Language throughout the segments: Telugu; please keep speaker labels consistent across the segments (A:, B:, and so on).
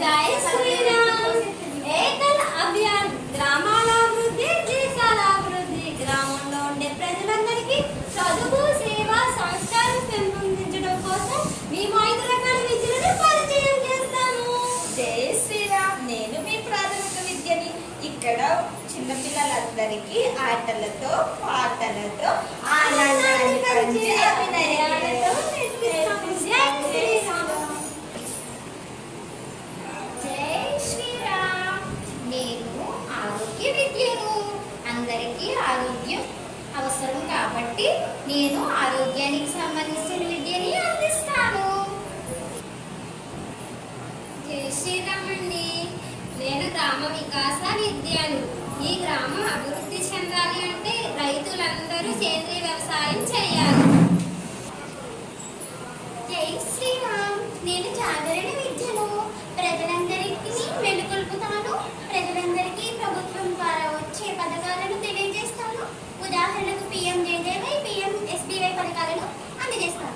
A: జై శ్రీరామ్. ఏకల్ అభియాన్ గ్రామాల అభివృద్ధి దేశాల అభివృద్ధి. గ్రామంలో ఉండే ప్రజలందరికీ చదువు సేవ సంస్కారం పెంపొందించడం కోసం మేము 5 రకాల విద్యలను పరిచయం చేస్తాము.
B: జై శ్రీరామ్. నేను మీ ప్రాథమిక విద్యని. ఇక్కడ చిన్నపిల్లలందరికీ ఆటలతో పాటలతో ఆనందాన్ని పంచి అభినయాలతో నేర్పిస్తాము.
A: జై శ్రీరామ్. నేను ఆరోగ్య విద్యను. అందరికీ ఆరోగ్యం అవసరం కాబట్టి నేను ఆరోగ్యానికి సంబంధించిన విద్యని అందిస్తాను. జై శ్రీరామ్ అండి. నేను గ్రామ వికాస విద్యను. ఈ గ్రామం అభివృద్ధి చెందాలి అంటే రైతులందరూ సేంద్రీయ వ్యవసాయం చేయాలి. జై శ్రీరామ్. నేను జాగరణ విద్యను. ప్రజలందరికీ మెలుకొల్పుతాను. ప్రజలందరికీ ప్రభుత్వం ద్వారా వచ్చే పథకాలను తెలియజేస్తాను. ఉదాహరణకు PMJJY, PMSBY పథకాలను అందజేస్తాను.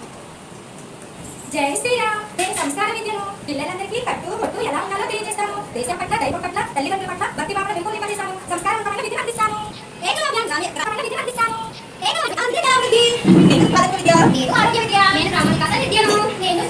C: జై శ్రీరామ్. నేను సంస్కార విద్యను. పిల్లలందరికీ కట్టు బొట్టు ఎలా ఉండాలో తెలియజేస్తాను. దేశం పట్ల దైవం పట్ల తల్లిదండ్రుల పట్ల భక్తి భావన పెంపొందింపజేస్తాను. సంస్కారవంతమైన విద్యను అందిస్తాను. విద్యను అందిస్తాను.
B: నేను పదక విద్య.
A: నేను ఆరోగ్య విద్య. నేను గ్రామ వికాస విద్యను. నేను